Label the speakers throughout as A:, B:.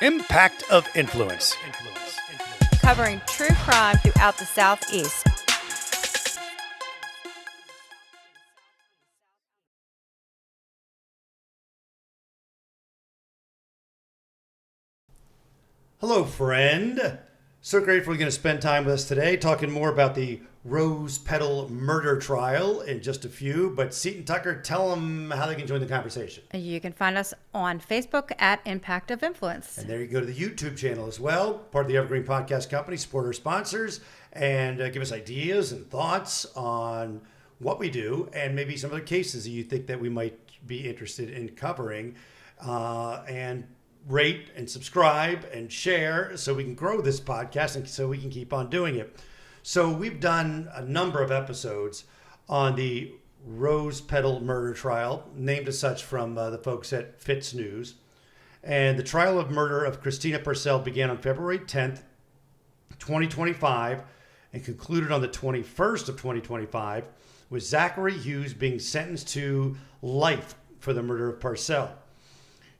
A: Impact of Influence.
B: Covering true crime throughout the Southeast.
A: Hello, friend. So grateful you're going to spend time with us today, talking more about the Rose Petal murder trial in just a few. But Seton Tucker, tell them how they can join the conversation.
B: You can find us on Facebook at Impact of Influence.
A: And there you go to the YouTube channel as well, part of the Evergreen Podcast Company, support our sponsors, and give us ideas and thoughts on what we do and maybe some other cases that you think that we might be interested in covering. And rate and subscribe and share so we can grow this podcast and so we can keep on doing it. So we've done a number of episodes on the Rose Petal murder trial, named as such from the folks at Fitz News. And the trial of murder of Christina Parcell began on February 10th, 2025, and concluded on the 21st of 2025, with Zachary Hughes being sentenced to life for the murder of Parcell.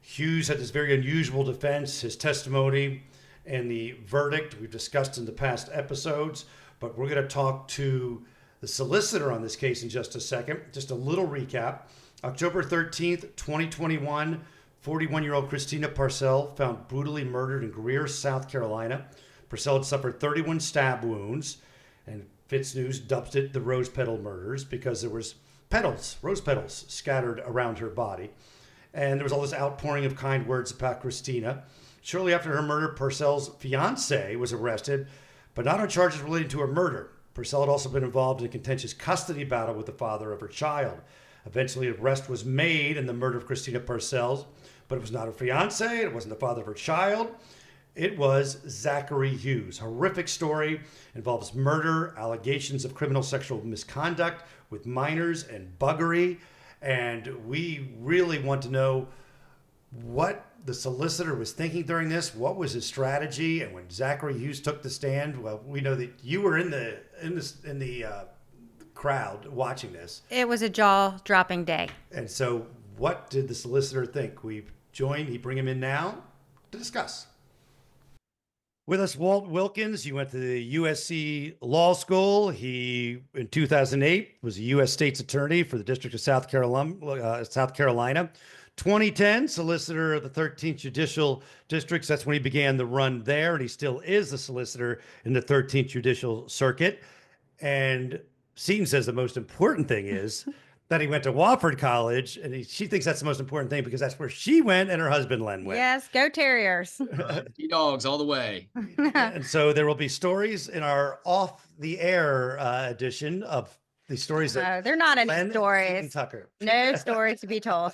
A: Hughes had this very unusual defense, his testimony, and the verdict we've discussed in the past episodes, but we're going to talk to the solicitor on this case in just a second. Just a little recap. October 13th, 2021, 41-year-old Christina Parcell found brutally murdered in Greer, South Carolina. Parcell had suffered 31 stab wounds, and Fitz News dubbed it the Rose Petal murders because there was petals, rose petals, scattered around her body. And there was all this outpouring of kind words about Christina. Shortly after her murder, Parcell's fiancé was arrested, but not on charges relating to her murder. Parcell had also been involved in a contentious custody battle with the father of her child. Eventually, an arrest was made in the murder of Christina Parcell, but it was not her fiancé, it wasn't the father of her child. It was Zachary Hughes. Horrific story, involves murder, allegations of criminal sexual misconduct with minors, and buggery. And we really want to know what the solicitor was thinking during this. What was his strategy? And when Zachary Hughes took the stand, well, we know that you were in the crowd watching this.
B: It was a jaw-dropping day.
A: And so, what did the solicitor think? We bring him in now to discuss. With us, Wallter Wilkins. You went to the USC Law School. He, in 2008, was a U.S. State's Attorney for the District of South Carolina. 2010, Solicitor of the 13th Judicial Districts. That's when he began the run there, and he still is the Solicitor in the 13th Judicial Circuit. And Seton says the most important thing is that he went to Wofford College, and she thinks that's the most important thing because that's where she went and her husband Len went.
B: Yes, go Terriers.
C: Dogs all the way.
A: And so there will be stories in our off-the-air edition of the stories that
B: they're not any
A: Len
B: stories.
A: and Tucker.
B: No stories to be told.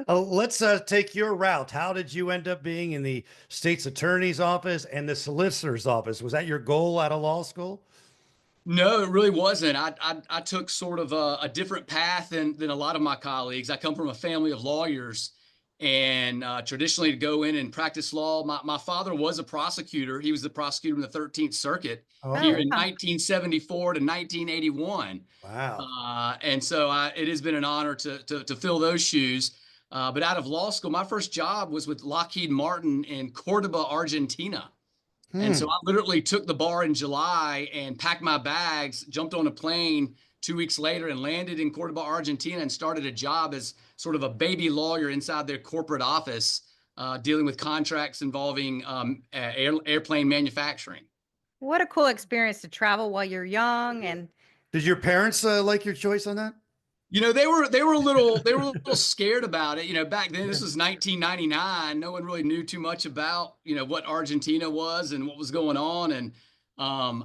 A: Let's take your route. How did you end up being in the state's attorney's office and the solicitor's office? Was that your goal out of law school?
C: No, it really wasn't. I took sort of a different path than a lot of my colleagues. I come from a family of lawyers, and traditionally to go in and practice law, my father was a prosecutor. He was the prosecutor in the 13th Circuit here in 1974 to 1981.
A: Wow.
C: And so it has been an honor to fill those shoes. But out of law school, my first job was with Lockheed Martin in Cordoba, Argentina. And so I literally took the bar in July and packed my bags, jumped on a plane 2 weeks later and landed in Cordoba, Argentina, and started a job as sort of a baby lawyer inside their corporate office, dealing with contracts involving airplane manufacturing.
B: What a cool experience to travel while you're young. And
A: did your parents like your choice on that?
C: You know, they were a little scared about it. You know, back then, this was 1999. No one really knew too much about, what Argentina was and what was going on. And I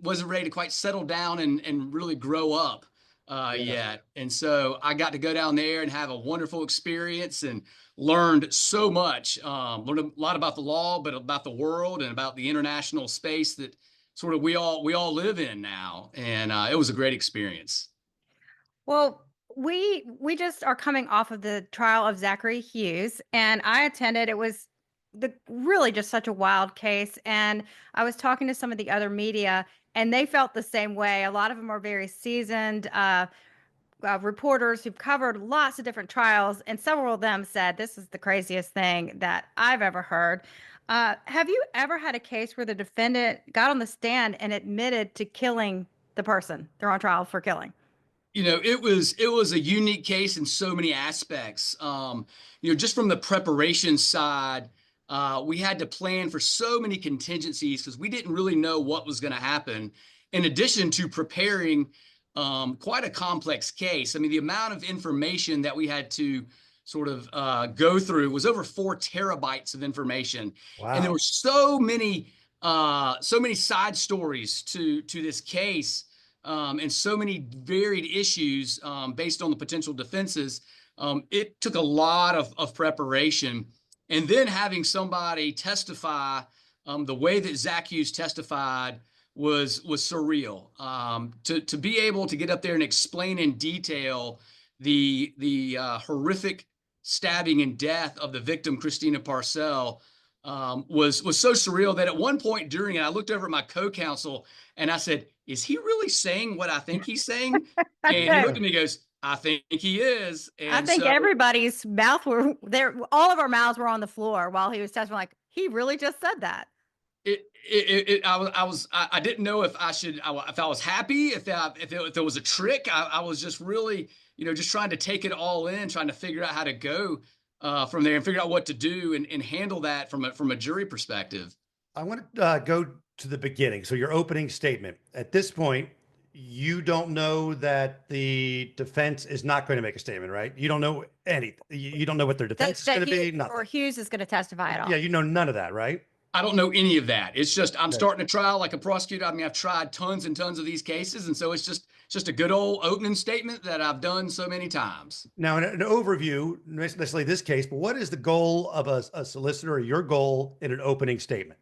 C: wasn't ready to quite settle down and really grow up yet. And so I got to go down there and have a wonderful experience and learned so much. Learned a lot about the law, but about the world and about the international space that sort of we all live in now. And it was a great experience.
B: Well, we just are coming off of the trial of Zachary Hughes, and I attended. It was really just such a wild case. And I was talking to some of the other media, and they felt the same way. A lot of them are very seasoned, reporters who've covered lots of different trials, and several of them said this is the craziest thing that I've ever heard. Have you ever had a case where the defendant got on the stand and admitted to killing the person they're on trial for killing?
C: It was a unique case in so many aspects. Just from the preparation side, we had to plan for so many contingencies because we didn't really know what was going to happen. In addition to preparing quite a complex case, I mean, the amount of information that we had to sort of go through was over 4 terabytes of information, and there
A: Wow.
C: were so many side stories to this case. And so many varied issues based on the potential defenses. It took a lot of preparation. And then having somebody testify the way that Zach Hughes testified was surreal. To be able to get up there and explain in detail the horrific stabbing and death of the victim, Christina Parcell, was so surreal that at one point during it, I looked over at my co-counsel and I said, is he really saying what I think he's saying? And he looked at me and goes, I think he is.
B: I
C: And
B: think
C: so
B: everybody's mouth were there. All of our mouths were on the floor while he was testifying. Like, he really just said that.
C: I didn't know if if I was happy, if there was a trick. I was just really, just trying to take it all in, trying to figure out how to go from there and figure out what to do and handle that from a jury perspective.
A: I want to go to the beginning. So your opening statement. At this point, you don't know that the defense is not going to make a statement, right? You don't know anything. You don't know what their defense is going to be. Nothing.
B: Or Hughes is going to testify at all.
A: Yeah, you know none of that, right?
C: I don't know any of that. It's just I'm starting a trial like a prosecutor. I mean, I've tried tons and tons of these cases, and so it's just a good old opening statement that I've done so many times.
A: Now, in an overview, not necessarily this case, but what is the goal of a solicitor, or your goal in an opening statement?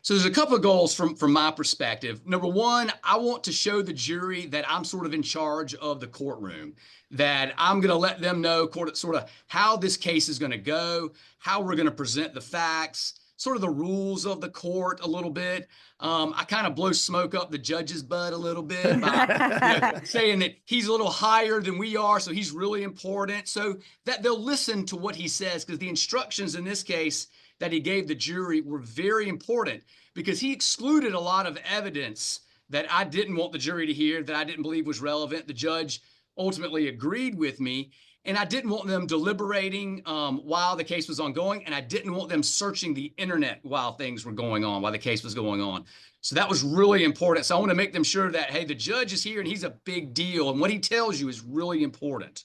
C: So there's a couple of goals from my perspective. Number one, I want to show the jury that I'm sort of in charge of the courtroom, that I'm going to let them know sort of how this case is going to go, how we're going to present the facts, sort of the rules of the court a little bit. I kind of blow smoke up the judge's butt a little bit by saying that he's a little higher than we are, so he's really important, so that they'll listen to what he says, because the instructions in this case that he gave the jury were very important, because he excluded a lot of evidence that I didn't want the jury to hear, that I didn't believe was relevant. The judge ultimately agreed with me, and I didn't want them deliberating while the case was ongoing, and I didn't want them searching the internet while things were going on, while the case was going on. So that was really important. So I want to make them sure that, hey, the judge is here and he's a big deal, and what he tells you is really important.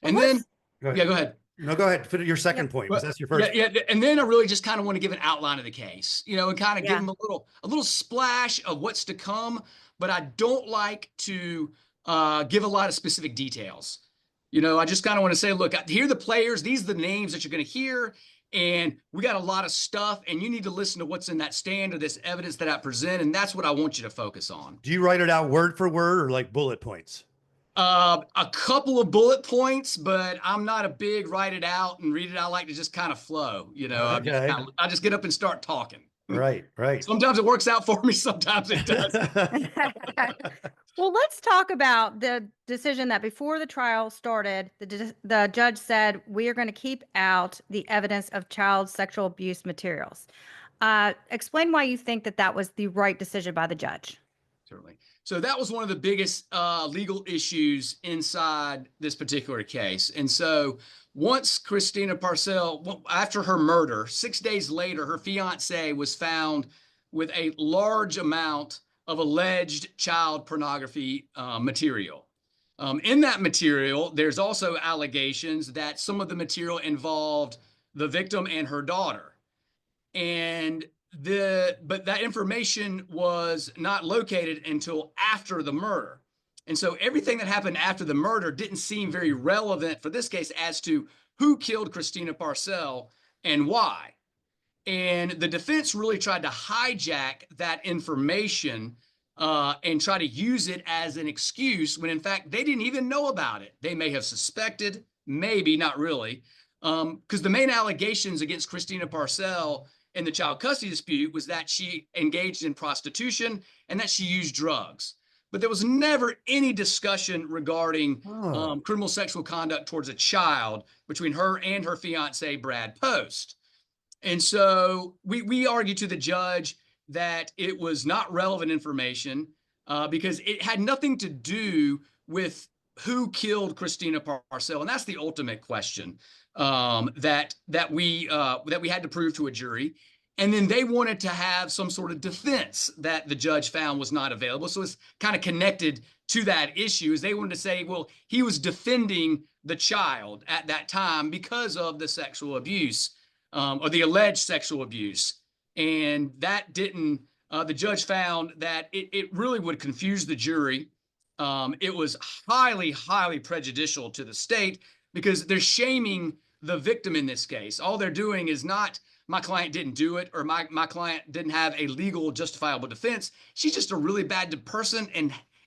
C: And then, go ahead.
A: No, go ahead. Your second point, because that's your first.
C: Yeah, and then I really just kind of want to give an outline of the case, and kind of give them a little splash of what's to come. But I don't like to give a lot of specific details. I just kind of want to say, look, here are the players. These are the names that you're going to hear. And we got a lot of stuff. And you need to listen to what's in that stand or this evidence that I present. And that's what I want you to focus on.
A: Do you write it out word for word or like bullet points?
C: A couple of bullet points, but I'm not a big write it out and read it. I like to just kind of flow.
A: Okay.
C: I just get up and start talking.
A: Right.
C: Sometimes it works out for me. Sometimes it doesn't.
B: Well, let's talk about the decision that before the trial started, the judge said, we are going to keep out the evidence of child sexual abuse materials. Explain why you think that was the right decision by the judge.
C: Certainly. So that was one of the biggest legal issues inside this particular case. And so once Christina Parcell, after her murder, 6 days later, her fiancé was found with a large amount of alleged child pornography material. In that material, there's also allegations that some of the material involved the victim and her daughter. But that information was not located until after the murder. And so everything that happened after the murder didn't seem very relevant for this case as to who killed Christina Parcell and why. And the defense really tried to hijack that information and try to use it as an excuse when in fact they didn't even know about it. They may have suspected, maybe not really, because the main allegations against Christina Parcell in the child custody dispute was that she engaged in prostitution and that she used drugs. but there was never any discussion regarding
A: Oh.
C: criminal sexual conduct towards a child between her and her fiance, Brad Post. And so we argued to the judge that it was not relevant information because it had nothing to do with who killed Christina Parcell, and that's the ultimate question that we had to prove to a jury. And then they wanted to have some sort of defense that the judge found was not available. So it's kind of connected to that issue. Is they wanted to say, well, he was defending the child at that time because of the sexual abuse or the alleged sexual abuse, and that didn't. The judge found that it really would confuse the jury. It was highly, highly prejudicial to the state because they're shaming the victim in this case. All they're doing is not, my client didn't do it, or my client didn't have a legal justifiable defense. She's just a really bad person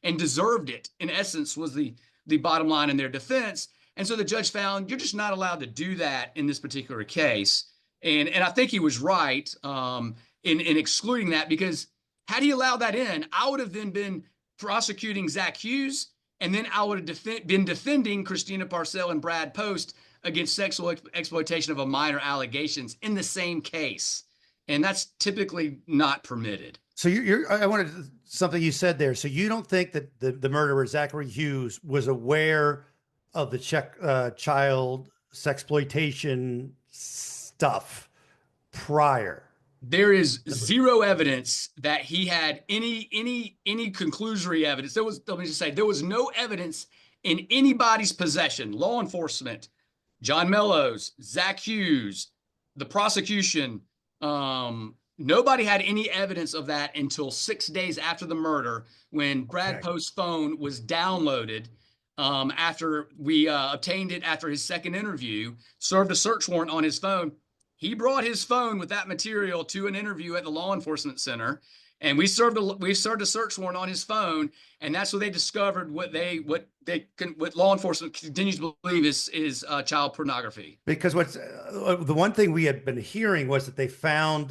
C: and deserved it, in essence, was the bottom line in their defense. And so the judge found you're just not allowed to do that in this particular case. And I think he was right in excluding that, because had he allowed that in, I would have then been prosecuting Zach Hughes, and then I would have been defending Christina Parcell and Brad Post against sexual exploitation of a minor allegations in the same case. And that's typically not permitted.
A: So I wanted something you said there. So you don't think that the murderer, Zachary Hughes, was aware of the child sexploitation stuff prior?
C: There is zero evidence that he had any conclusory evidence. Let me just say, there was no evidence in anybody's possession, law enforcement, John Mellows, Zach Hughes, the prosecution. Nobody had any evidence of that until 6 days after the murder, when Brad Post's phone was downloaded after we obtained it after his second interview, served a search warrant on his phone. He brought his phone with that material to an interview at the law enforcement center, and we served a search warrant on his phone, and that's where they discovered what law enforcement continues to believe is child pornography.
A: Because the one thing we had been hearing was that they found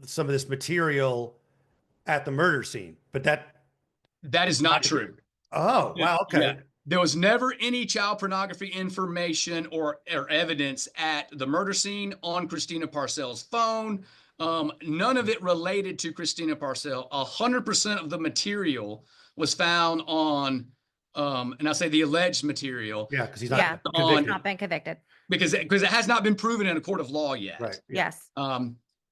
A: some of this material at the murder scene, but
C: that is not true.
A: Oh, wow. Okay.
C: Yeah. There was never any child pornography information or evidence at the murder scene on Christina Parcell's phone. None of it related to Christina Parcell. 100% of the material was found on, and I say the alleged material.
A: Yeah, because he's
B: not been convicted.
C: Because it has not been proven in a court of law yet.
A: Right.
B: Yeah. Yes.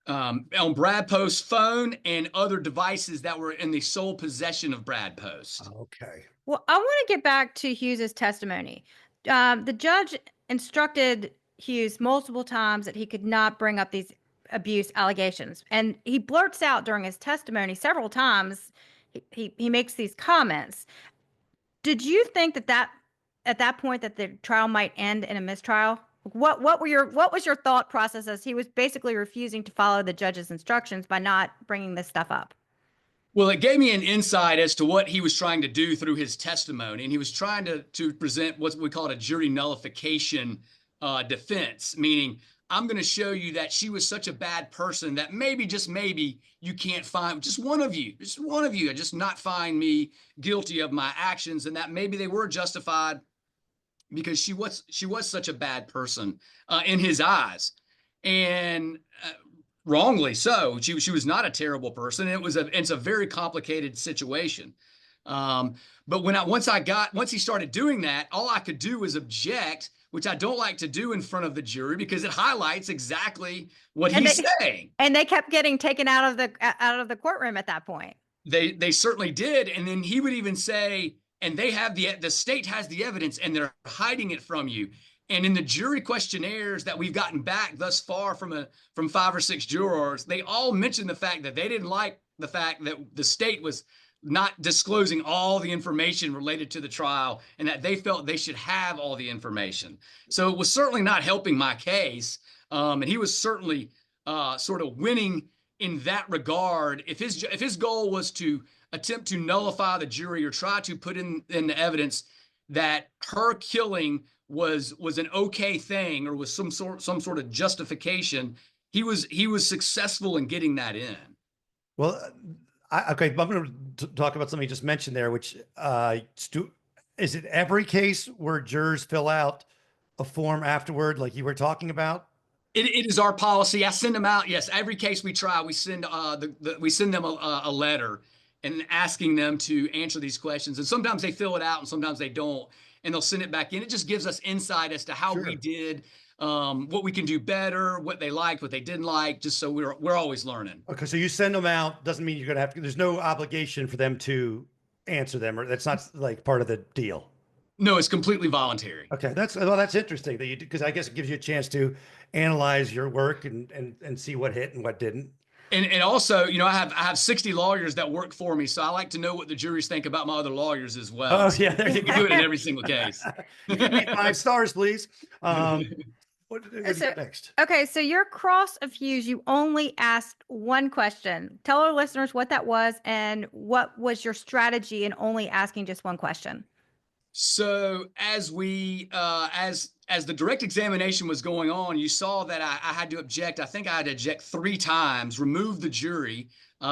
C: On Brad Post's phone and other devices that were in the sole possession of Brad Post.
A: Okay.
B: Well, I want to get back to Hughes's testimony. The judge instructed Hughes multiple times that he could not bring up these abuse allegations, and he blurts out during his testimony several times. He makes these comments. Did you think that at that point that the trial might end in a mistrial? What was your thought process as he was basically refusing to follow the judge's instructions by not bringing this stuff up?
C: Well, it gave me an insight as to what he was trying to do through his testimony. And he was trying to present what we call a jury nullification defense, meaning I'm going to show you that she was such a bad person that maybe, just maybe, you can't find just one of you just not find me guilty of my actions, and that maybe they were justified because she was such a bad person in his eyes. And wrongly so. She was not a terrible person. It's a very complicated situation. But once he started doing that, all I could do was object, which I don't like to do in front of the jury because it highlights exactly what he's saying.
B: And they kept getting taken out of the courtroom at that point.
C: They certainly did. And then he would even say, and they have the state has the evidence and they're hiding it from you. And in the jury questionnaires that we've gotten back thus far from 5 or 6 jurors, they all mentioned the fact that they didn't like the fact that the state was not disclosing all the information related to the trial, and that they felt they should have all the information. So it was certainly not helping my case. And he was certainly sort of winning in that regard. If his goal was to attempt to nullify the jury or try to put in the evidence that her killing was an okay thing or was some sort of justification, he was successful in getting that in.
A: Well, Okay, I'm going to talk about something you just mentioned there, which is it every case where jurors fill out a form afterward, like you were talking about?
C: It is our policy. I send them out. Yes, every case we try, we send we send them a letter and asking them to answer these questions. And sometimes they fill it out, and sometimes they don't, and they'll send it back in. It just gives us insight as to how we
A: Sure.
C: did, what we can do better, what they liked, what they didn't like. Just so we're always learning.
A: Okay, so you send them out, doesn't mean you're going to have to, there's no obligation for them to answer them, or that's not like part of the deal.
C: No, it's completely voluntary.
A: Okay, that's interesting that you do, because I guess it gives you a chance to analyze your work and see what hit and what didn't.
C: And also, I have 60 lawyers that work for me, so I like to know what the juries think about my other lawyers as well.
A: Oh yeah, there you
C: We
A: go.
C: do it in every single case.
A: Give me 5 stars, please. What do you got next?
B: Okay, so your cross of Hughes, you only asked one question. Tell our listeners what that was and what was your strategy in only asking just one question.
C: So as as the direct examination was going on, you saw that I had to object. I think I had to object 3 times, remove the jury.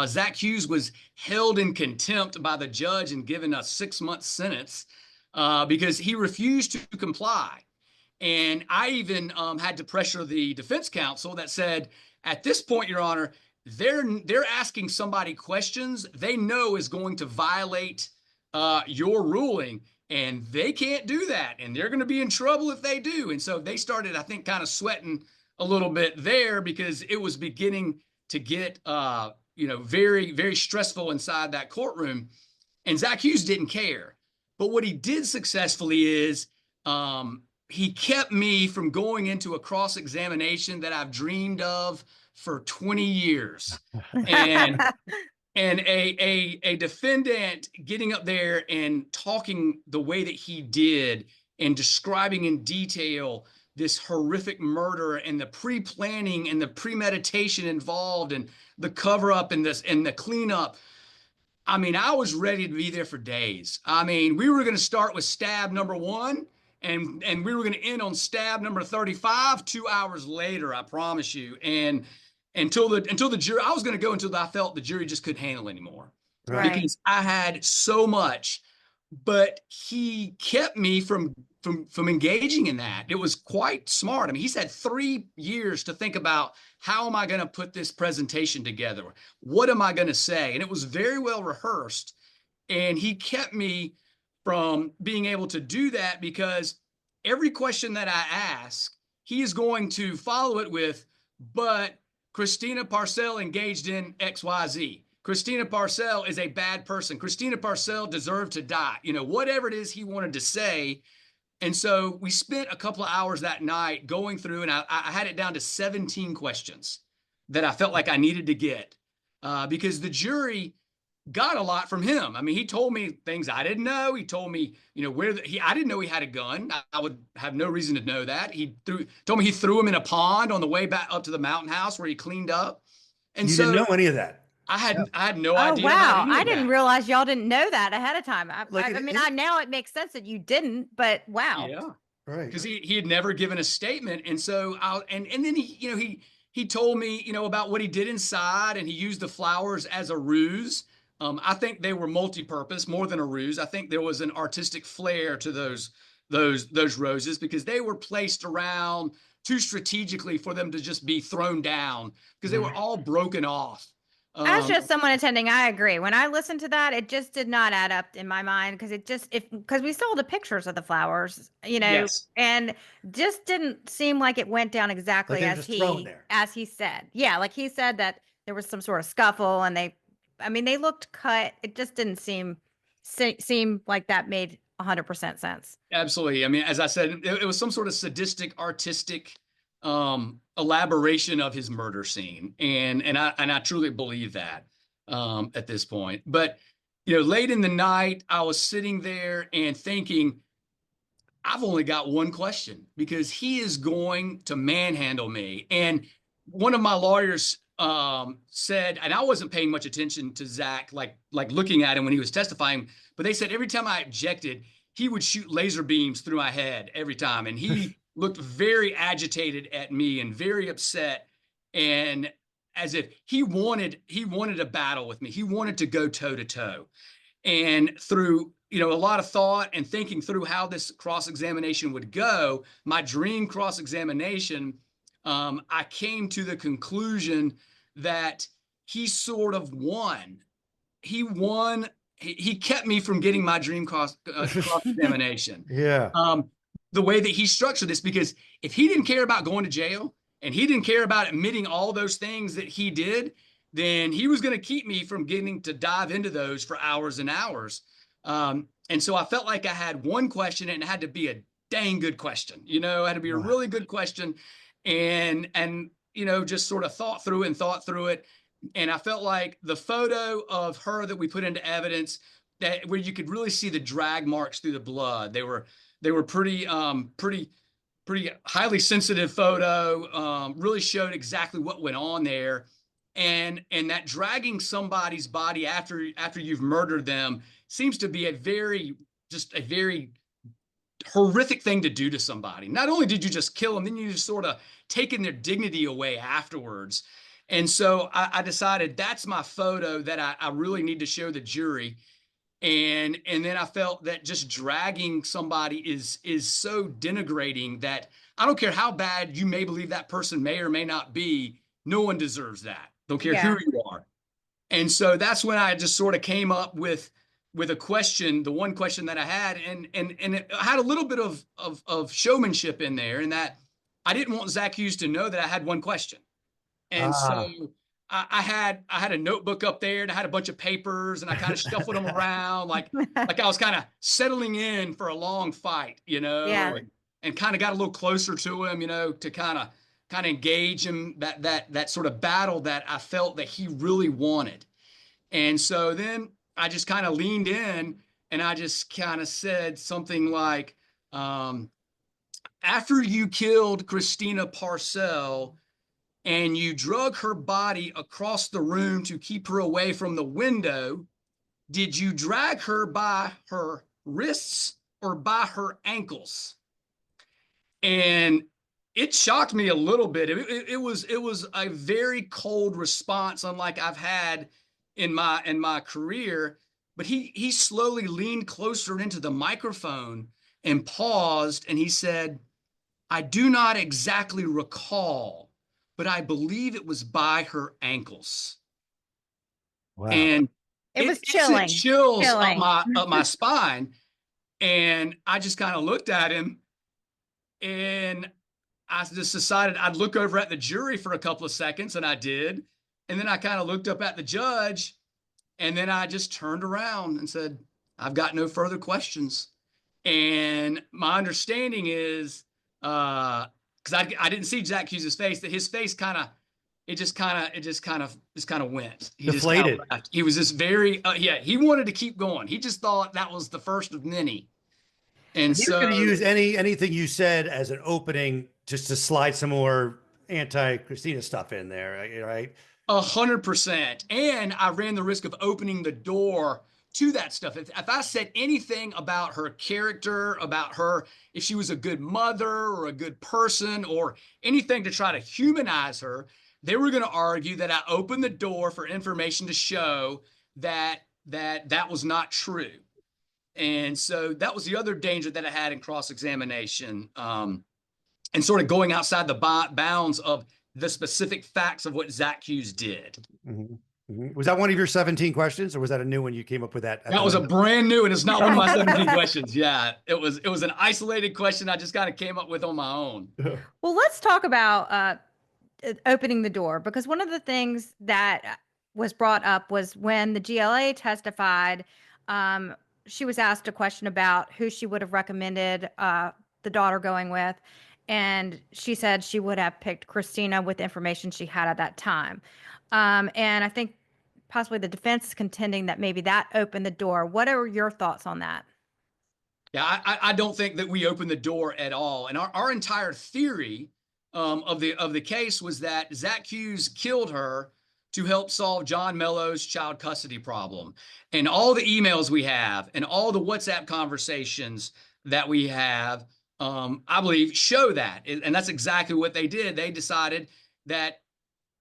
C: Zach Hughes was held in contempt by the judge and given a 6-month sentence because he refused to comply. And I even had to pressure the defense counsel that said, at this point, Your Honor, they're asking somebody questions they know is going to violate your ruling. And they can't do that. And they're going to be in trouble if they do. And so they started, I think, kind of sweating a little bit there because it was beginning to get, very, very stressful inside that courtroom. And Zach Hughes didn't care. But what he did successfully is he kept me from going into a cross-examination that I've dreamed of for 20 years. And a defendant getting up there and talking the way that he did and describing in detail this horrific murder and the pre-planning and the premeditation involved and the cover-up and the cleanup. I mean, I was ready to be there for days. I mean, we were going to start with stab number 1 and we were going to end on stab number 35 2 hours later, I promise you. And until the jury, I was going to go until I felt the jury just couldn't handle anymore.
B: Right.
C: Because I had so much, but he kept me from engaging in that. It was quite smart. I mean, he's had 3 years to think about, how am I going to put this presentation together? What am I going to say? And it was very well rehearsed. And he kept me from being able to do that because every question that I ask, he is going to follow it with, but Christina Parcell engaged in XYZ. Christina Parcell is a bad person. Christina Parcell deserved to die. Whatever it is he wanted to say. And so we spent a couple of hours that night going through, and I had it down to 17 questions that I felt like I needed to get because the jury got a lot from him. I mean, he told me things I didn't know. He told me, I didn't know he had a gun. I would have no reason to know that. Told me he threw him in a pond on the way back up to the mountain house where he cleaned up. And
A: you
C: so
A: didn't know any of that.
C: I had no
B: Oh,
C: idea.
B: wow.
C: About any of
B: I didn't
C: that.
B: realize y'all didn't know that ahead of time.
A: Like,
B: Now it makes sense that you didn't, but wow.
C: Yeah.
A: Right.
C: Because he had never given a statement. And so and then he told me, about what he did inside, and he used the flowers as a ruse. I think they were multi-purpose more than a ruse. I think there was an artistic flair to those roses because they were placed around too strategically for them to just be thrown down because they were all broken off.
B: As just someone attending, I agree. When I listened to that, it just did not add up in my mind because we saw the pictures of the flowers,
C: Yes.
B: and just didn't seem like it went down exactly
A: Like they were just thrown there.
B: as he said. Yeah, like he said that there was some sort of scuffle and they looked cut. It just didn't seem like that made 100% sense.
C: Absolutely. I mean, as I said, it was some sort of sadistic, artistic elaboration of his murder scene, and I truly believe that at this point. But late in the night, I was sitting there and thinking, I've only got one question because he is going to manhandle me. And one of my lawyers said, and I wasn't paying much attention to Zach, like looking at him when he was testifying, but they said every time I objected, he would shoot laser beams through my head every time. And he looked very agitated at me and very upset. And as if he wanted a battle with me. He wanted to go toe to toe. And through, a lot of thought and thinking through how this cross-examination would go, my dream cross-examination, I came to the conclusion that he sort of won. He won. He kept me from getting my dream cross-examination.
A: Yeah.
C: The way that he structured this, because if he didn't care about going to jail and he didn't care about admitting all those things that he did, then he was going to keep me from getting to dive into those for hours and hours. And so I felt like I had one question, and it had to be a dang good question. It had to be a really good question. And just sort of thought through it. And I felt like the photo of her that we put into evidence, that where you could really see the drag marks through the blood, they were pretty highly sensitive photo, really showed exactly what went on there. And that dragging somebody's body after you've murdered them seems to be a very horrific thing to do to somebody. Not only did you just kill them, then you just sort of taken their dignity away afterwards. And so I decided that's my photo that I really need to show the jury. And then I felt that just dragging somebody is so denigrating that I don't care how bad you may believe that person may or may not be, no one deserves that. Don't care who you are. And so that's when I just sort of came up with a question, the one question that I had, and it had a little bit of showmanship in there, in that I didn't want Zach Hughes to know that I had one question. And so I had a notebook up there, and I had a bunch of papers, and I kind of shuffled them around like I was kind of settling in for a long fight, and kind of got a little closer to him, to kind of engage him, that sort of battle that I felt that he really wanted. And so then I just kind of leaned in, and I just kind of said something like, after you killed Christina Parcell and you drug her body across the room to keep her away from the window, did you drag her by her wrists or by her ankles? And it shocked me a little bit. It was a very cold response, unlike I've had in my career. But he slowly leaned closer into the microphone and paused, and he said, "I do not exactly recall, but I believe it was by her ankles."
A: Wow.
C: And
B: it was chilling.
C: Chills up my spine. And I just kind of looked at him, and I just decided I'd look over at the jury for a couple of seconds, and I did. And then I kind of looked up at the judge, and then I just turned around and said, "I've got no further questions." And my understanding is, because I didn't see Zach Hughes' face, that his face it just kind of went. He
A: deflated.
C: He was just very, he wanted to keep going. He just thought that was the first of many. And
A: He's
C: so
A: going to use anything you said as an opening just to slide some more anti-Christina stuff in there, right?
C: 100%. And I ran the risk of opening the door to that stuff. If I said anything about her character, about her, if she was a good mother or a good person or anything to try to humanize her, they were going to argue that I opened the door for information to show that was not true. And so that was the other danger that I had in cross-examination, and sort of going outside the bounds of the specific facts of what Zach Hughes did.
A: Mm-hmm. Mm-hmm. Was that one of your 17 questions, or was that a new one you came up with that?
C: That was a brand new, and it's not one of my 17 questions. Yeah, it was an isolated question I just kind of came up with on my own.
B: Well, let's talk about opening the door, because one of the things that was brought up was when the GLA testified, she was asked a question about who she would have recommended the daughter going with. And she said she would have picked Christina with the information she had at that time. And I think possibly the defense is contending that maybe that opened the door. What are your thoughts on that?
C: Yeah, I don't think that we opened the door at all. And our entire theory of the case was that Zach Hughes killed her to help solve John Mello's child custody problem. And all the emails we have and all the WhatsApp conversations that we have, I believe, show that. And that's exactly what they did. They decided that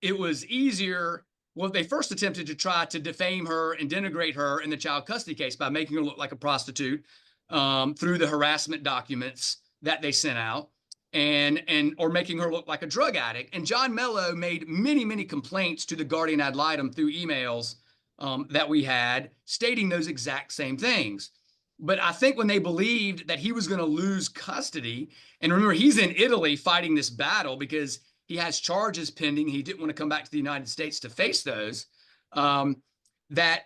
C: it was easier. Well, they first attempted to try to defame her and denigrate her in the child custody case by making her look like a prostitute through the harassment documents that they sent out, or making her look like a drug addict. And John Mello made many, mad complaints to the guardian ad litem through emails that we had, stating those exact same things. But I think when they believed that he was going to lose custody, and remember, he's in Italy fighting this battle because he has charges pending. He didn't want to come back to the United States to face those. That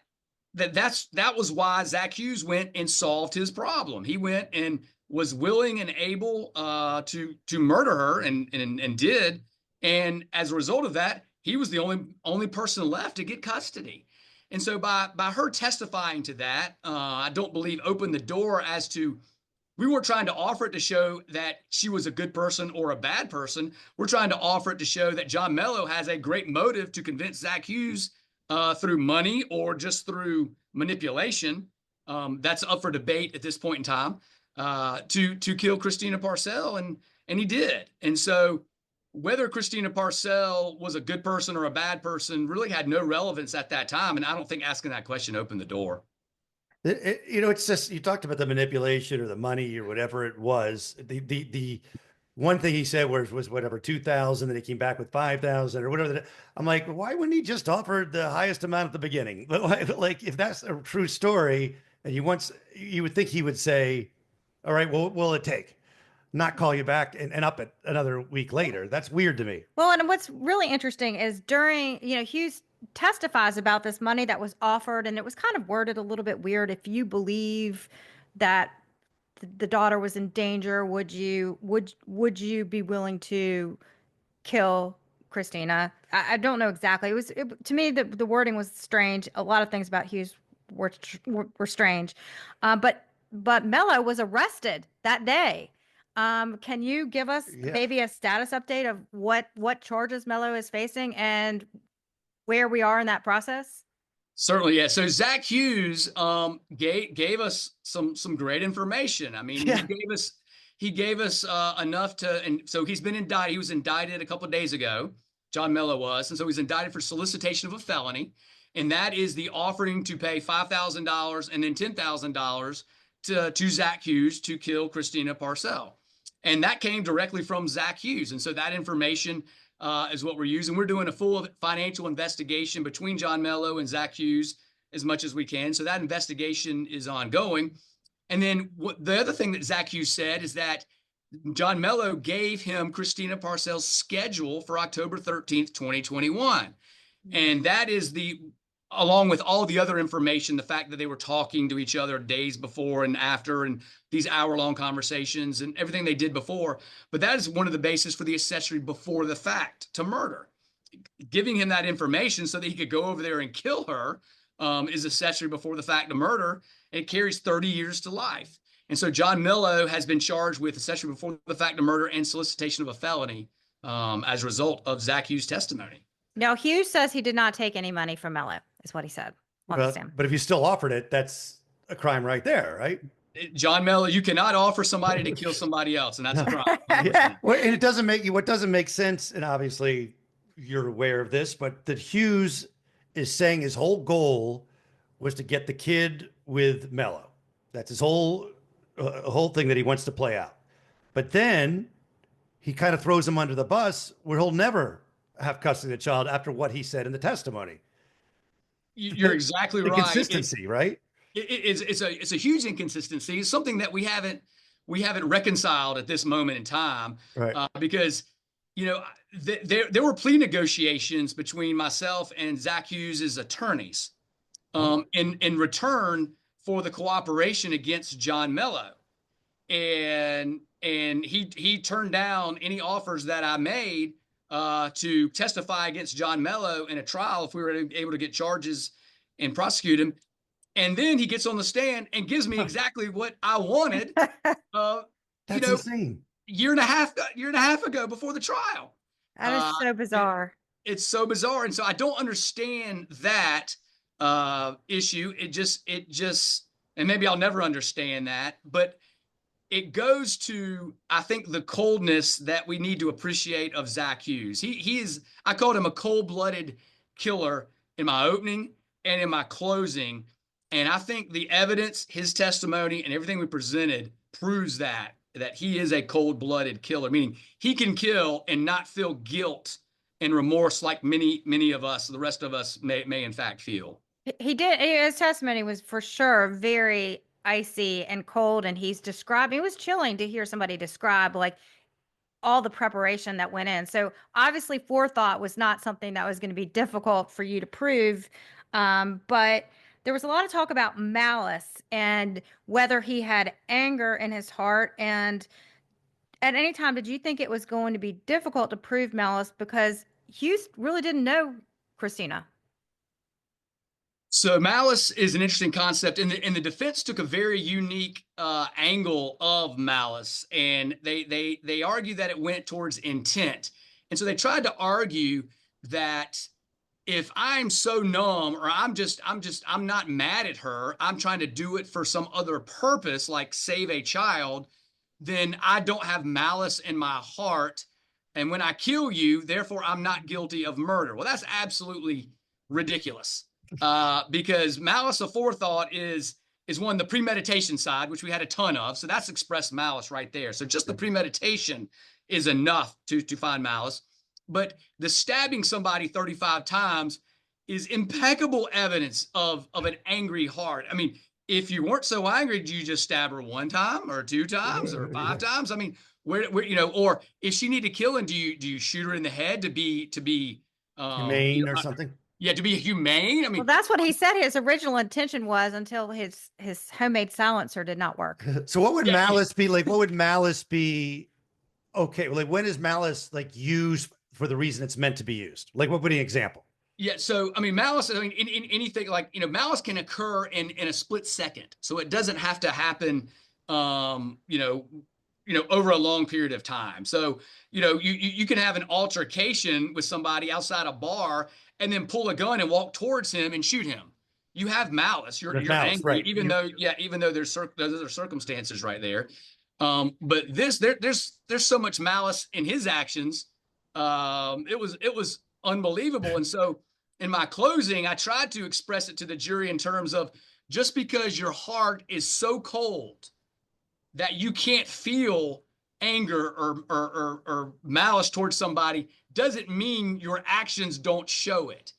C: was why Zach Hughes went and solved his problem. He went and was willing and able to murder her and did. And as a result of that, he was the only person left to get custody. And so by her testifying to that, I don't believe opened the door as to, we weren't trying to offer it to show that she was a good person or a bad person. We're trying to offer it to show that John Mello has a great motive to convince Zach Hughes through money or just through manipulation. That's up for debate at this point in time, to kill Christina Parcell, and he did. And so whether Christina Parcell was a good person or a bad person really had no relevance at that time. And I don't think asking that question opened the door.
A: It's just, you talked about the manipulation or the money or whatever it was. The one thing he said was whatever, 2,000, then he came back with 5,000 or whatever. I'm like, why wouldn't he just offer the highest amount at the beginning? But like, if that's a true story, and you would think he would say, all right, well, what will it take? Not call you back and up it another week later. That's weird to me.
B: Well, and what's really interesting is during, Hughes testifies about this money that was offered, and it was kind of worded a little bit weird. If you believe that the daughter was in danger, would you be willing to kill Christina? I don't know exactly. To me, the wording was strange. A lot of things about Hughes were strange. But Mello was arrested that day. Can you give us maybe a status update of what charges Mello is facing and where we are in that process?
C: Certainly, yeah. So Zach Hughes gave us some great information. I mean, he gave us enough and so he's been indicted. He was indicted a couple of days ago. John Mello was, and so he's indicted for solicitation of a felony, and that is the offering to pay $5,000 and then $10,000 to Zach Hughes to kill Christina Parcell. And that came directly from Zach Hughes. And so that information is what we're using. We're doing a full financial investigation between John Mello and Zach Hughes as much as we can. So that investigation is ongoing. And then the other thing that Zach Hughes said is that John Mello gave him Christina Parcell's schedule for October 13th, 2021. And that is along with all the other information, the fact that they were talking to each other days before and after, and these hour-long conversations and everything they did before. But that is one of the bases for the accessory before the fact to murder. Giving him that information so that he could go over there and kill her is accessory before the fact to murder. It carries 30 years to life. And so John Mello has been charged with accessory before the fact to murder and solicitation of a felony as a result of Zach Hughes' testimony.
B: Now, Hughes says he did not take any money from Mello, is what he said on the stand.
A: But if you still offered it, that's a crime right there, right?
C: John Mello, you cannot offer somebody to kill somebody else, and that's a crime.
A: Yeah. Well, and what doesn't make sense, and obviously you're aware of this, but that Hughes is saying his whole goal was to get the kid with Mello. That's his whole thing that he wants to play out. But then he kind of throws him under the bus where he'll never have custody of the child after what he said in the testimony.
C: You're exactly right.
A: Consistency, right?
C: It's a huge inconsistency. It's something that we haven't reconciled at this moment in time,
A: right?
C: Because there were plea negotiations between myself and Zach Hughes' attorneys in return for the cooperation against John Mello, and he turned down any offers that I made to testify against John Mello in a trial if we were able to get charges and prosecute him. And then he gets on the stand and gives me exactly what I wanted.
A: That's insane.
C: Year and a half ago before the trial.
B: That is so bizarre.
C: It's so bizarre. And so I don't understand that issue. It just, and maybe I'll never understand that, but it goes to, I think, the coldness that we need to appreciate of Zach Hughes. He is, I called him a cold-blooded killer in my opening and in my closing. And I think the evidence, his testimony, and everything we presented proves that he is a cold-blooded killer, meaning he can kill and not feel guilt and remorse like many of us, the rest of us may in fact feel.
B: He did. His testimony was for sure very icy and cold, and he's describing. It was chilling to hear somebody describe like all the preparation that went in. So obviously, forethought was not something that was going to be difficult for you to prove. But there was a lot of talk about malice and whether he had anger in his heart. And at any time, did you think it was going to be difficult to prove malice because Hughes really didn't know Christina?
C: So malice is an interesting concept, and the defense took a very unique angle of malice, and they argue that it went towards intent, and so they tried to argue that if I'm so numb, or I'm not mad at her, I'm trying to do it for some other purpose, like save a child, then I don't have malice in my heart, and when I kill you, therefore I'm not guilty of murder. Well, that's absolutely ridiculous. Because malice aforethought is one, the premeditation side, which we had a ton of. So that's expressed malice right there. So just the premeditation is enough to find malice. But the stabbing somebody 35 times is impeccable evidence of an angry heart. I mean, if you weren't so angry, do you just stab her one time or two times or five times? I mean, where or if she need to kill him, do you shoot her in the head to be
A: humane or something?
C: Yeah, to be humane. I mean,
B: well, that's what he said his original intention was until his homemade silencer did not work.
A: So what would malice be like? What would malice be? Okay, well, like when is malice like used for the reason it's meant to be used? Like what would be an example?
C: Yeah, so I mean, malice. I mean, in anything like malice can occur in a split second, so it doesn't have to happen. Over a long period of time. So you can have an altercation with somebody outside a bar and then pull a gun and walk towards him and shoot him. You have malice. You're
A: malice,
C: angry,
A: right.
C: even though there's other circumstances right there. But there's so much malice in his actions. It was unbelievable. And so in my closing, I tried to express it to the jury in terms of just because your heart is so cold that you can't feel anger or malice towards somebody doesn't mean your actions don't show it.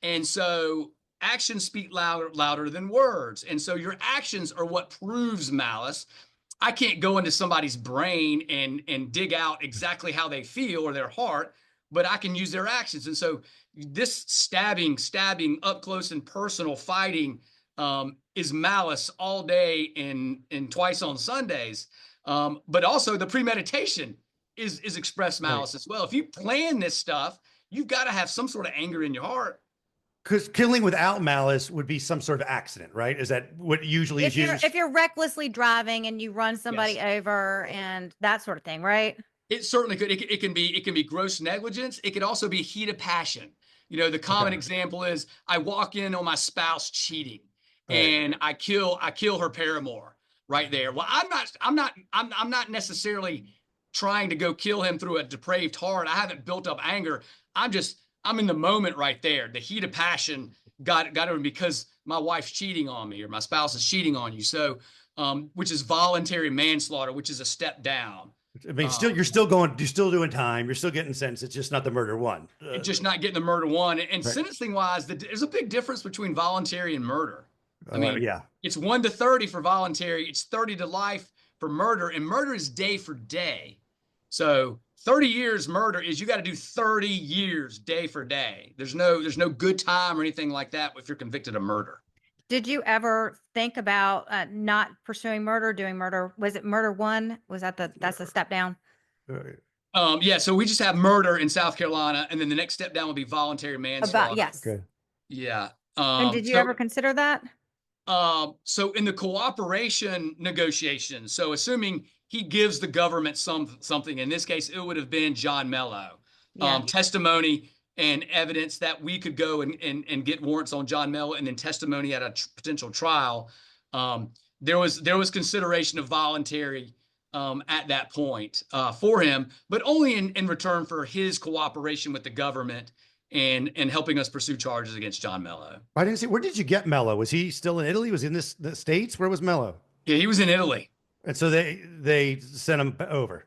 C: And so actions speak louder than words. And so your actions are what proves malice. I can't go into somebody's brain and dig out exactly how they feel or their heart, but I can use their actions. And so this stabbing up close and personal fighting is malice all day and twice on Sundays. But also the premeditation is expressed malice as well. If you plan this stuff, you've got to have some sort of anger in your heart.
A: Because killing without malice would be some sort of accident, right? Is that what usually is used?
B: If you're recklessly driving and you run somebody over and that sort of thing, right?
C: It certainly could. It can be gross negligence. It could also be heat of passion. The common example is I walk in on my spouse cheating. And I kill her paramour right there. Well, I'm not necessarily trying to go kill him through a depraved heart. I haven't built up anger. I'm in the moment right there. The heat of passion got over me because my wife's cheating on me or my spouse is cheating on you. So, which is voluntary manslaughter, which is a step down.
A: I mean, you're still doing time. You're still getting sentenced. It's just not the murder one.
C: Just not getting the murder one. And sentencing wise, there's a big difference between voluntary and murder. I mean, it's 1 to 30 for voluntary. It's 30 to life for murder, and murder is day for day. So 30 years murder is you got to do 30 years day for day. There's no good time or anything like that if you're convicted of murder.
B: Did you ever think about not pursuing murder, doing murder? Was it murder one? Was that's a step down?
C: Yeah. So we just have murder in South Carolina, and then the next step down would be voluntary manslaughter.
B: Yes.
A: Okay.
C: Yeah.
B: And did you ever consider that?
C: So in the cooperation negotiations, so assuming he gives the government something, in this case, it would have been John Mello, testimony and evidence that we could go and get warrants on John Mello and then testimony at a potential trial. There was consideration of voluntary at that point for him, but only in return for his cooperation with the government and helping us pursue charges against John Mello.
A: I didn't see. Where did you get Mello? Was he still in Italy? Was he in the States? Where was Mello?
C: Yeah, he was in Italy.
A: And so they sent him over.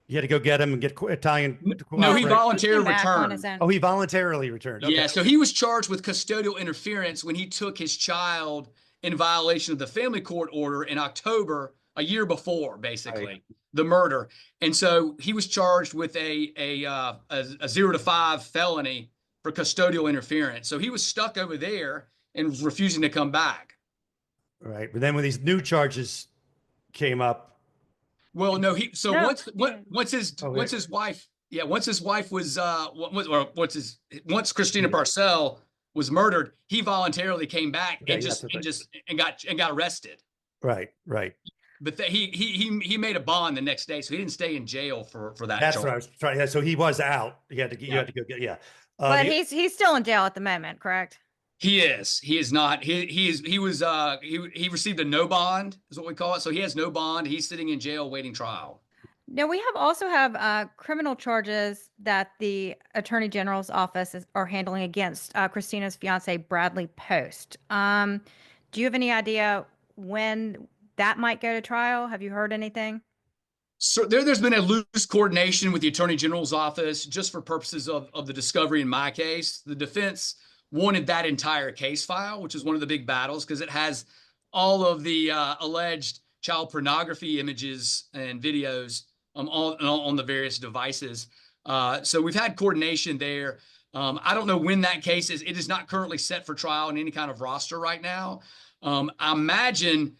A: You had to go get him and get Italian.
C: No, he voluntarily
B: Came back on
C: returned.
B: his own.
A: Oh, he voluntarily returned. Okay.
C: Yeah, so he was charged with custodial interference when he took his child in violation of the family court order in October, a year before, basically,
A: Right.
C: the murder. And so he was charged with a 0 to 5 felony for custodial interference. So he was stuck over there and was refusing to come back.
A: Right. But then when these new charges came up,
C: Well, no,
B: No.
C: once his wife was once Christina
A: Yeah.
C: Parcell was murdered, he voluntarily came back
A: Okay,
C: and got arrested.
A: right.
C: But he made a bond the next day, so he didn't stay in jail for that
A: That's
C: charge.
A: what I was trying. Yeah, so he was out. You had to go get. Yeah.
B: But he's still in jail at the moment, correct?
C: He is not. He received a no bond, is what we call it. So he has no bond. He's sitting in jail waiting trial.
B: Now we also have criminal charges that the Attorney General's office are handling against Christina's fiance Bradley Post. Do you have any idea when that might go to trial? Have you heard anything?
C: So there's been a loose coordination with the Attorney General's office just for purposes of the discovery in my case. The defense wanted that entire case file, which is one of the big battles because it has all of the alleged child pornography images and videos on the various devices. So we've had coordination there. I don't know when that case is. It is not currently set for trial in any kind of roster right now. I imagine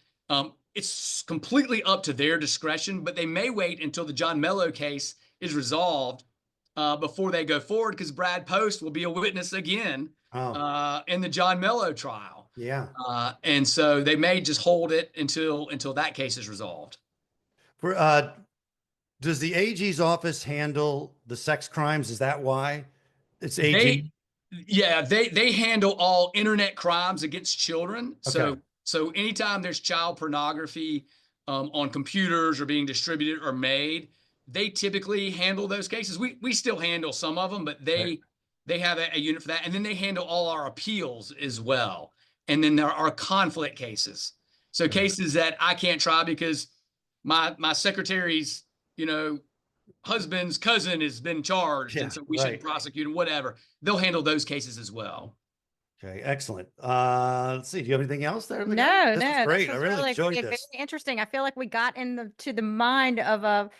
C: it's completely up to their discretion, but they may wait until the John Mello case is resolved before they go forward because Brad Post will be a witness again in the John Mello trial.
A: Yeah.
C: And so they may just hold it until that case is resolved.
A: Does the AG's office handle the sex crimes? Is that why it's AG?
C: They handle all internet crimes against children.
A: Okay.
C: So anytime there's child pornography on computers or being distributed or made, they typically handle those cases. We still handle some of them, but they have a unit for that. And then they handle all our appeals as well. And then there are conflict cases. So cases that I can't try because my secretary's, husband's cousin has been charged. And so we should prosecute him, whatever. They'll handle those cases as well.
A: Okay, excellent. Let's see. Do you have anything else there?
B: No,
A: This was great. I really enjoyed this.
B: Very interesting. I feel like we got to the mind of a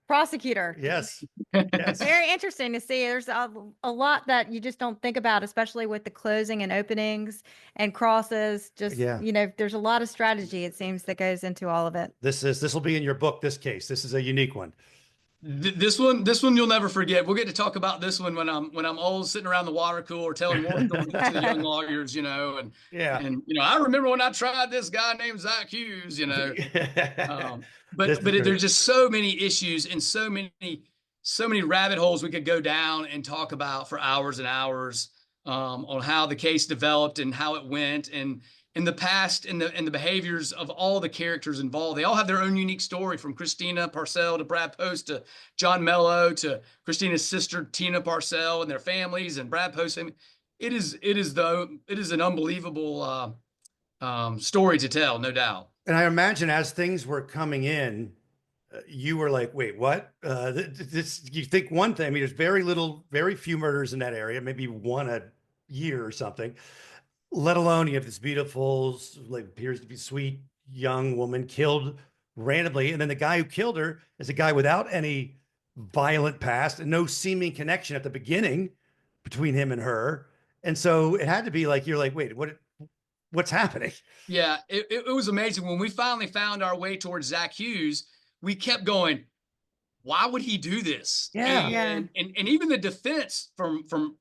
B: prosecutor.
A: Yes.
B: Very interesting to see. There's a lot that you just don't think about, especially with the closing and openings and crosses. Just, there's a lot of strategy, it seems, that goes into all of it.
A: This will be in your book, this case. This is a unique one.
C: This one you'll never forget. We'll get to talk about this one when I'm old, sitting around the water cooler telling war stories to the young lawyers, and I remember when I tried this guy named Zach Hughes, but there's just so many issues and so many rabbit holes we could go down and talk about for hours and hours on how the case developed and how it went and in the past and the behaviors of all the characters involved. They all have their own unique story, from Christina Parcell to Brad Post to John Mello to Christina's sister Tina Parcell and their families and Brad Post. I mean, it is an unbelievable story to tell, no doubt.
A: And I imagine as things were coming in, you were like, wait, what? You think one thing, I mean, there's very few murders in that area, maybe one a year or something, let alone you have this beautiful, appears to be sweet young woman killed randomly. And then the guy who killed her is a guy without any violent past and no seeming connection at the beginning between him and her. And so it had to be like, you're like, wait, what's happening?
C: Yeah, it was amazing. When we finally found our way towards Zach Hughes, we kept going, why would he do this?
A: Yeah.
C: And even the defense from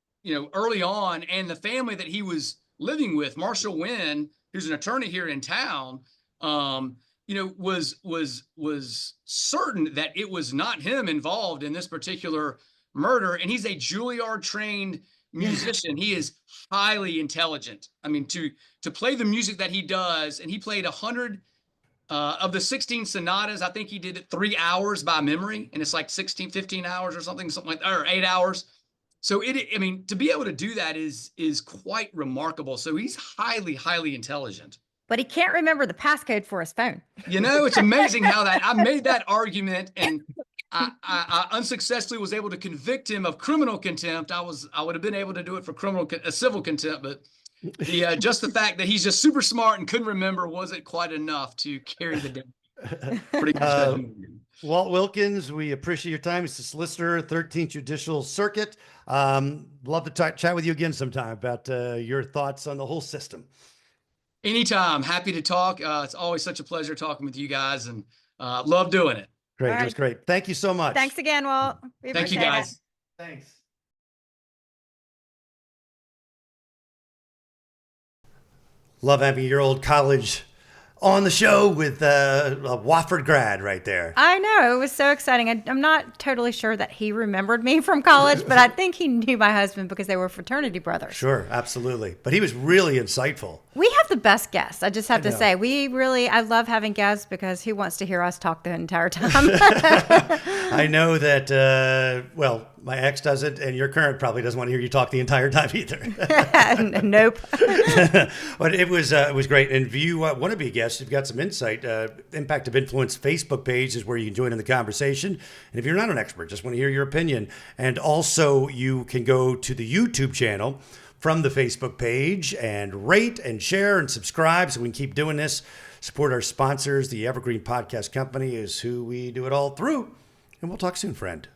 C: early on, and the family that he was living with, Marshall Wynn, who's an attorney here in town, was certain that it was not him involved in this particular murder. And he's a Juilliard trained musician. He is highly intelligent. I mean, to play the music that he does, and he played 100 Of the 16 sonatas, I think he did it 3 hours by memory, and it's like 15 hours or something like that, or 8 hours. So I mean, to be able to do that is quite remarkable. So he's highly, highly intelligent.
B: But he can't remember the passcode for his phone.
C: It's amazing how I made that argument, and I unsuccessfully was able to convict him of criminal contempt. I would have been able to do it for civil contempt, but just the fact that he's just super smart and couldn't remember wasn't quite enough to carry the day. Pretty much.
A: Walt Wilkins, we appreciate your time. He's the solicitor, 13th Judicial Circuit. Love to chat with you again sometime about your thoughts on the whole system.
C: Anytime. Happy to talk. It's always such a pleasure talking with you guys, and love doing it.
A: Great.
B: All right.
A: It was great. Thank you so much.
B: Thanks again, Walt. We
C: Thank you,
B: appreciate
C: guys.
B: it.
A: Thanks. Love having your old college on the show with a Wofford grad right there.
B: I know. It was so exciting. I'm not totally sure that he remembered me from college, but I think he knew my husband because they were fraternity brothers.
A: Sure, absolutely. But he was really insightful.
B: We have the best guests. I just have to say, I love having guests because who wants to hear us talk the entire time?
A: I know that, my ex doesn't, and your current probably doesn't want to hear you talk the entire time either.
B: Nope.
A: But it was great. And if you want to be a guest, you've got some insight. Impact of Influence Facebook page is where you can join in the conversation. And if you're not an expert, just want to hear your opinion. And also you can go to the YouTube channel from the Facebook page and rate and share and subscribe so we can keep doing this. Support our sponsors. The Evergreen Podcast Company is who we do it all through. And we'll talk soon, friend.